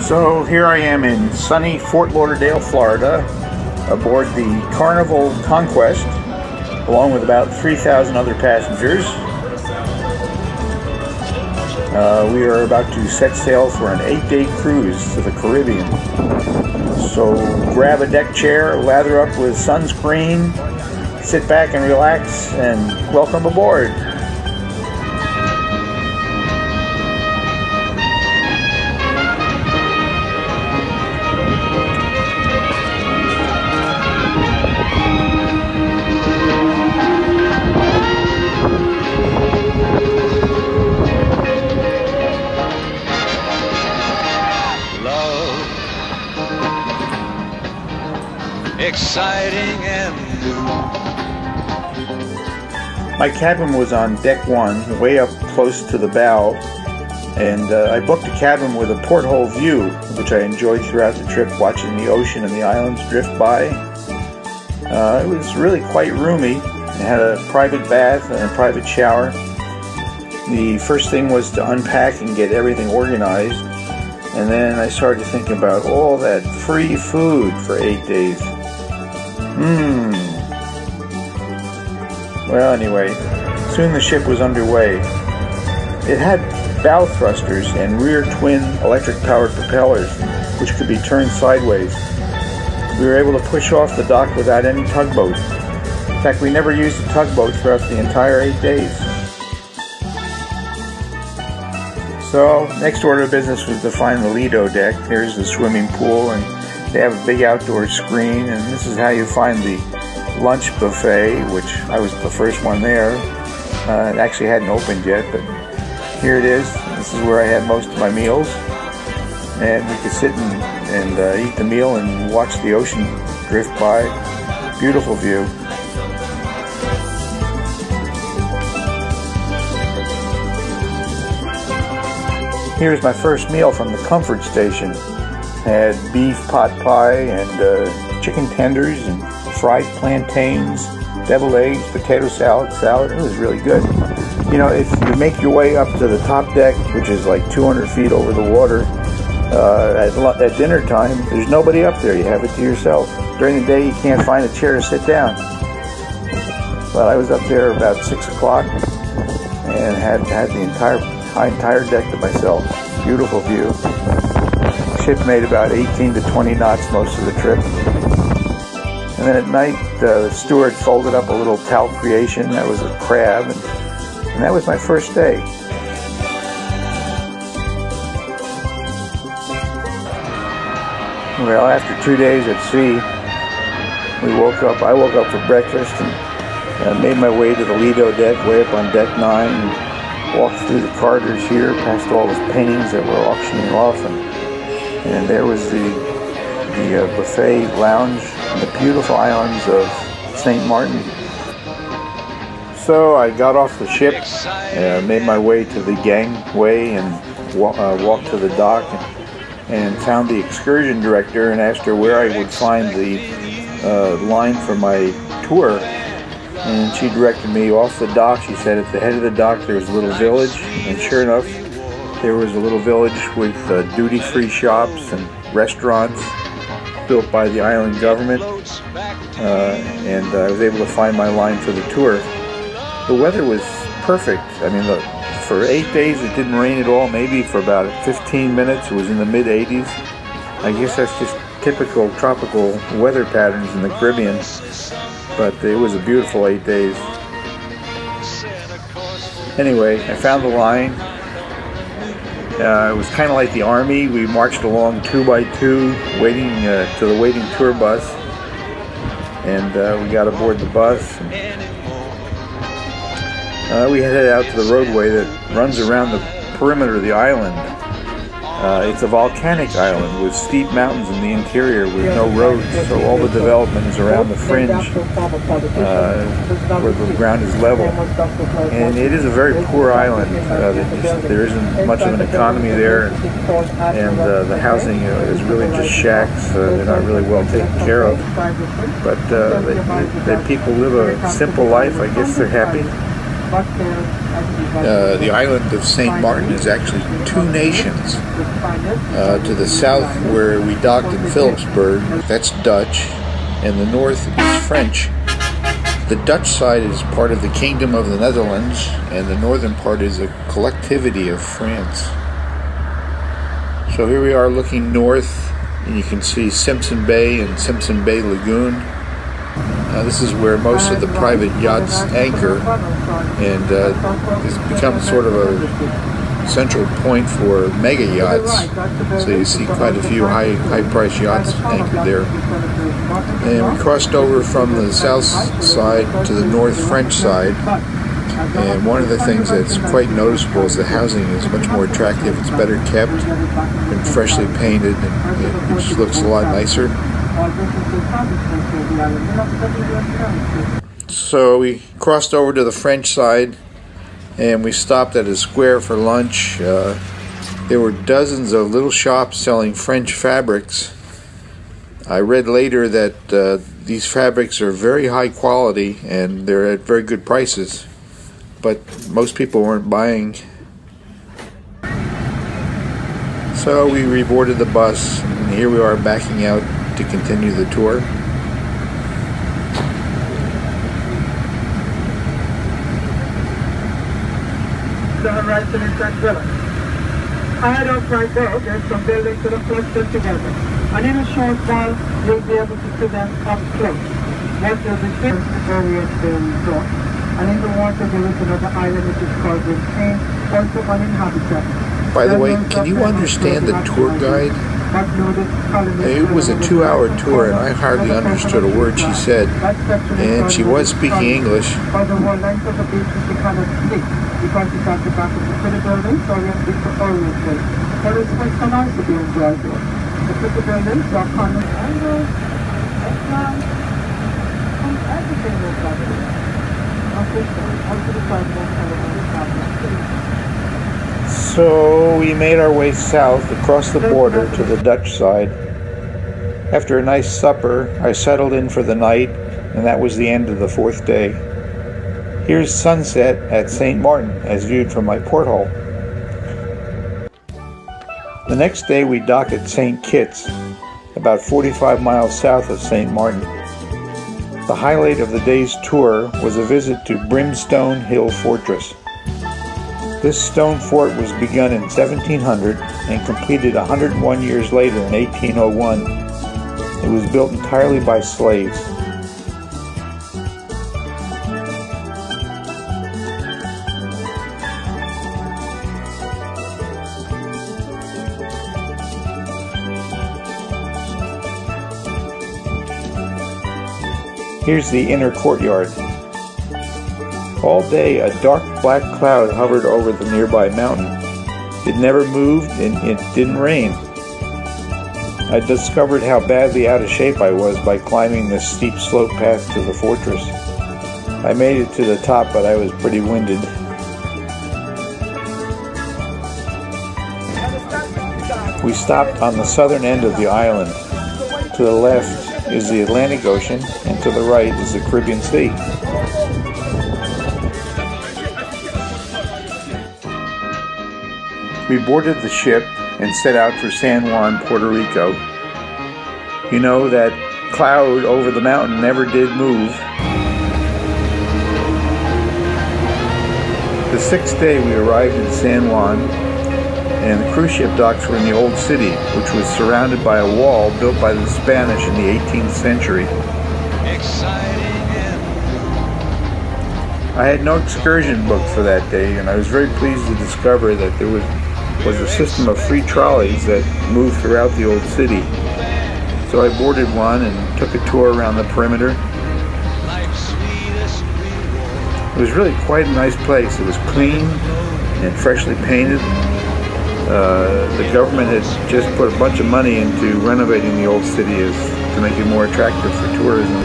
So here I am in sunny Fort Lauderdale, Florida, aboard the Carnival Conquest, along with about 3,000 other passengers. We are about to set sail for an 8-day cruise to the Caribbean. So grab a deck chair, lather up with sunscreen, sit back and relax, and welcome aboard. Exciting and new. My cabin was on deck 1, way up close to the bow, and I booked a cabin with a porthole view, which I enjoyed throughout the trip, watching the ocean and the islands drift by. It was really quite roomy. It had a private bath and a private shower. The first thing was to unpack and get everything organized, and then I started thinking about all that free food for 8 days. Well, anyway, soon the ship was underway. It had bow thrusters and rear twin electric-powered propellers, which could be turned sideways. We were able to push off the dock without any tugboat. In fact, we never used a tugboat throughout the entire 8 days. So, next order of business was to find the Lido deck. Here's the swimming pool, and they have a big outdoor screen, and this is how you find the lunch buffet, which I was the first one there. It actually hadn't opened yet, but here it is. This is where I had most of my meals, and we could sit and eat the meal and watch the ocean drift by. Beautiful view. Here's my first meal from the comfort station. Had beef pot pie and chicken tenders and fried plantains, deviled eggs, potato salad. It was really good. You know, if you make your way up to the top deck, which is like 200 feet over the water, at dinner time, there's nobody up there. You have it to yourself. During the day, you can't find a chair to sit down. Well, I was up there about 6 o'clock and had the entire deck to myself. Beautiful view. Ship made about 18 to 20 knots most of the trip. And then at night, the steward folded up a little towel creation. That was a crab, and that was my first day. Well, after 2 days at sea, I woke up for breakfast and made my way to the Lido deck, way up on deck 9, and walked through the corridors here, past all the paintings that were auctioning off, and there was the buffet lounge and the beautiful islands of St. Martin. So I got off the ship, made my way to the gangway and walked to the dock and found the excursion director and asked her where I would find the line for my tour. And she directed me off the dock. She said at the head of the dock there was a little village, and sure enough, there was a little village with duty-free shops and restaurants built by the island government, and I was able to find my line for the tour. The weather was perfect. I mean, for 8 days it didn't rain at all. Maybe for about 15 minutes it was in the mid-80s. I guess that's just typical tropical weather patterns in the Caribbean, but it was a beautiful 8 days. Anyway, I found the line. It was kind of like the Army. We marched along 2 by 2, waiting to the waiting tour bus, and we got aboard the bus. We headed out to the roadway that runs around the perimeter of the island. It's a volcanic island with steep mountains in the interior with no roads, so all the development is around the fringe where the ground is level. And it is a very poor island. There isn't much of an economy there, and the housing is really just shacks. They're not really well taken care of. But the people live a simple life. I guess they're happy. The island of St. Martin is actually two nations. To the south, where we docked in Philipsburg, that's Dutch, and the north is French. The Dutch side is part of the Kingdom of the Netherlands, and the northern part is a collectivity of France. So here we are looking north, and you can see Simpson Bay and Simpson Bay Lagoon. This is where most of the private yachts anchor, and it's become sort of a central point for mega yachts. So you see quite a few high-priced yachts anchored there. And we crossed over from the south side to the north French side. And one of the things that's quite noticeable is the housing is much more attractive. It's better kept and freshly painted, and it just looks a lot nicer. So we crossed over to the French side, and we stopped at a square for lunch. There were dozens of little shops selling French fabrics. I read later that these fabrics are very high quality and they're at very good prices, but most people weren't buying. So we reboarded the bus, and here we are backing out to continue the tour. Right to the village. Ahead of right there, there's some buildings that are clustered together. And in a short while, you'll be able to see them up close. What will be seen is the resort. And in the water, there is another island which is called Vincennes, also uninhabited. By the way, can you understand the tour guide? It was a 2-hour tour, and I hardly understood a word she said. And she was speaking English. Because it's at the back of the city building, so it's the Orient Place. But it's so nice to be enjoyed there. The city buildings are Carnival angles, restaurants, and everything is like this. Also the sidewalk, So we made our way south across the border to the Dutch side. After a nice supper, I settled in for the night, and that was the end of the fourth day. Here's sunset at St. Martin as viewed from my porthole. The next day we docked at St. Kitts, about 45 miles south of St. Martin. The highlight of the day's tour was a visit to Brimstone Hill Fortress. This stone fort was begun in 1700 and completed 101 years later in 1801. It was built entirely by slaves. Here's the inner courtyard. All day, a dark black cloud hovered over the nearby mountain. It never moved and it didn't rain. I discovered how badly out of shape I was by climbing the steep slope path to the fortress. I made it to the top, but I was pretty winded. We stopped on the southern end of the island. To the left is the Atlantic Ocean, and to the right is the Caribbean Sea. We boarded the ship and set out for San Juan, Puerto Rico. You know, that cloud over the mountain never did move. The sixth day we arrived in San Juan, and the cruise ship docks were in the old city, which was surrounded by a wall built by the Spanish in the 18th century. I had no excursion booked for that day, and I was very pleased to discover that there was a system of free trolleys that moved throughout the old city. So I boarded one and took a tour around the perimeter. It was really quite a nice place. It was clean and freshly painted. The government had just put a bunch of money into renovating the old city to make it more attractive for tourism.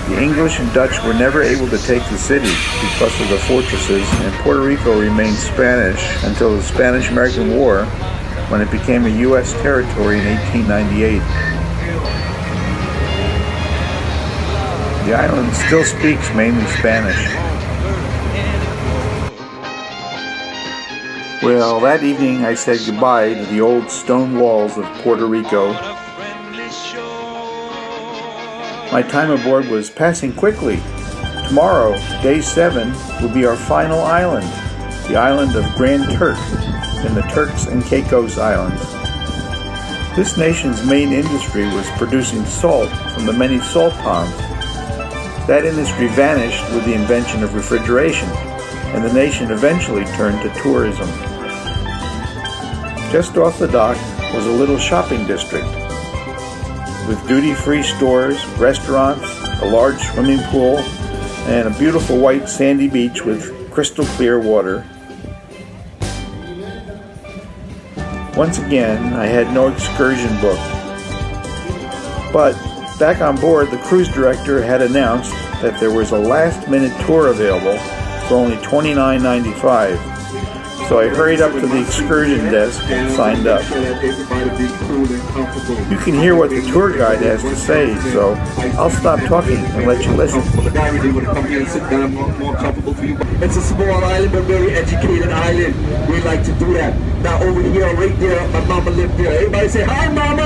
The English and Dutch were never able to take the city because of the fortresses, and Puerto Rico remained Spanish until the Spanish-American War, when it became a U.S. territory in 1898. The island still speaks mainly Spanish. Well, that evening I said goodbye to the old stone walls of Puerto Rico. My time aboard was passing quickly. Tomorrow, day 7, will be our final island, the island of Grand Turk in the Turks and Caicos Islands. This nation's main industry was producing salt from the many salt ponds. That industry vanished with the invention of refrigeration, and the nation eventually turned to tourism. Just off the dock was a little shopping district with duty-free stores, restaurants, a large swimming pool, and a beautiful white sandy beach with crystal clear water. Once again, I had no excursion booked, but back on board, the cruise director had announced that there was a last-minute tour available for only $29.95. So I hurried up to the excursion desk and signed up. You can hear what the tour guide has to say, so I'll stop talking and let you listen. It's a small island, but very educated island. We like to do that. Now over here, right there, my mama lived there. Everybody say, hi, mama!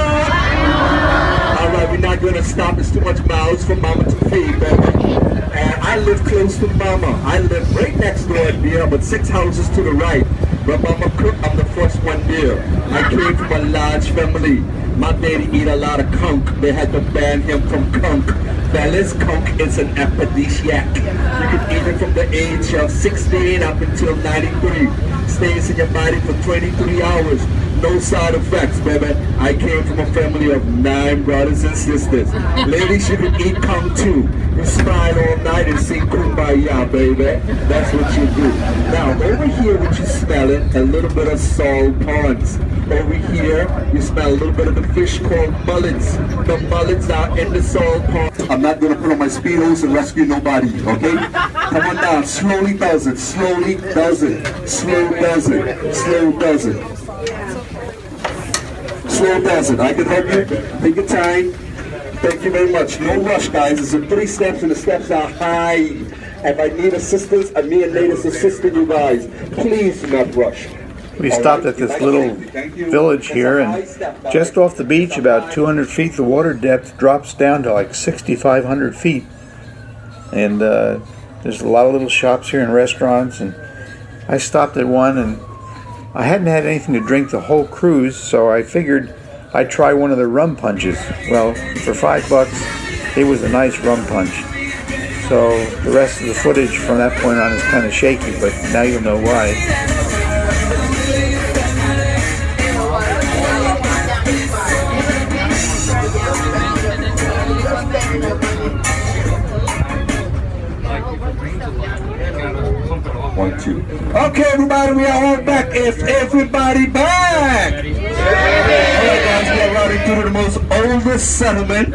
All right, we're not going to stop. It's too much mouths for mama to feed, baby. And I live close to mama. I live right next door there, but 6 houses to the right. But mama cooked, I'm the first one there. I came from a large family. My daddy eat a lot of conch. They had to ban him from conch. Fellas, conch is an aphrodisiac. You can eat it from the age of 16 up until 93. Stays in your body for 23 hours. No side effects, baby. I came from a family of 9 brothers and sisters. Ladies, you can eat conch too. You smile all night and sing kumbaya, baby. That's what you do. Now, over here, what you smelling, a little bit of salt ponds. Over here, you smell a little bit of the fish called mullets. The mullets are in the salt pond. I'm not going to put on my speedos and rescue nobody, okay? Come on down. Slowly does it. Slowly does it. Slow does it. Slow does it. Slow does it. I can help you. Take your time. Thank you very much. No rush, guys. It's 3 steps, and the steps are high. If I need assistance, me and Nate is assisting you guys. Please do not rush. We stopped at this little village here, and just off the beach, about 200 feet, the water depth drops down to like 6,500 feet. And there's a lot of little shops here and restaurants, and I stopped at one, and I hadn't had anything to drink the whole cruise, so I figured I'd try one of the rum punches. Well, for $5, it was a nice rum punch. So the rest of the footage from that point on is kind of shaky, but now you'll know why. One, two. Okay, everybody, we are all back. Is everybody back? Alright, guys, we are routing through the most oldest settlement,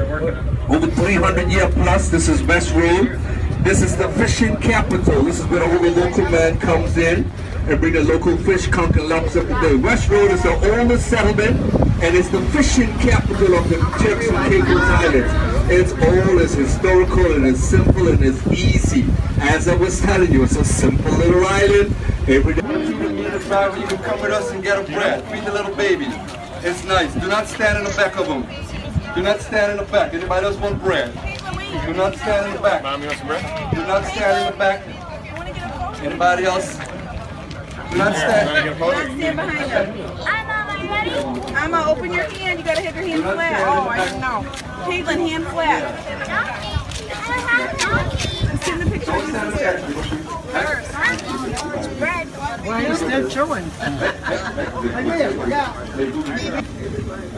over 300 year plus. This is West Road. This is the fishing capital. This is where the local man comes in and bring the local fish, conch, and lobster every day. West Road is the oldest settlement, and it's the fishing capital of the Turks and Caicos Islands. It's old, it's historical, and it's simple, and it's easy. As I was telling you, it's a simple little island. Every day. You can come with us and get a bread. Feed the little baby. It's nice. Do not stand in the back of them. Do not stand in the back. Anybody else want bread? Do not stand in the back. Mom, you want some bread? Do not stand in the back. Anybody else? Do not stand. Stand behind them. Emma, open your hand. You gotta have your hand flat. Oh, I don't know. Caitlin, hand flat. Send the picture. Why are you still showing?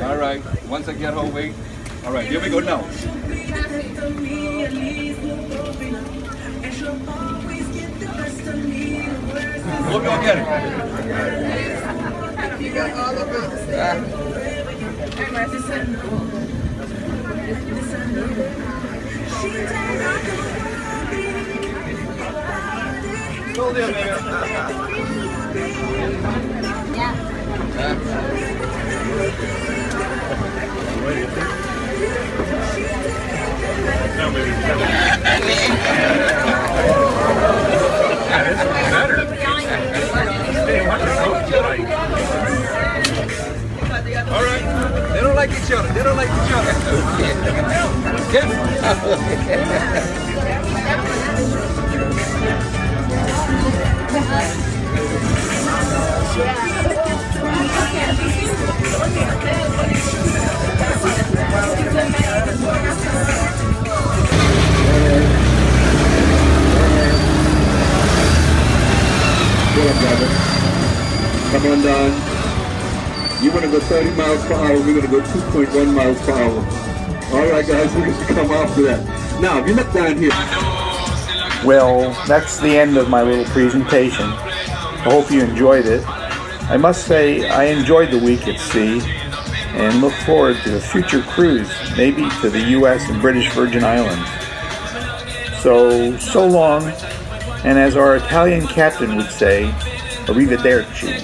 All right. Once I get her weight. All right. Here we go now. We'll go get it. You got all of it. Hold it, baby. Yeah. All right. They don't like each other. They don't like each other. What up, brother? Come on down. You want to go 30 miles per hour, we're going to go 2.1 miles per hour. All right, guys, we're going to come after that. Now, if you look down here. Well, that's the end of my little presentation. I hope you enjoyed it. I must say I enjoyed the week at sea and look forward to a future cruise, maybe to the U.S. and British Virgin Islands. So long, and as our Italian captain would say, arrivederci.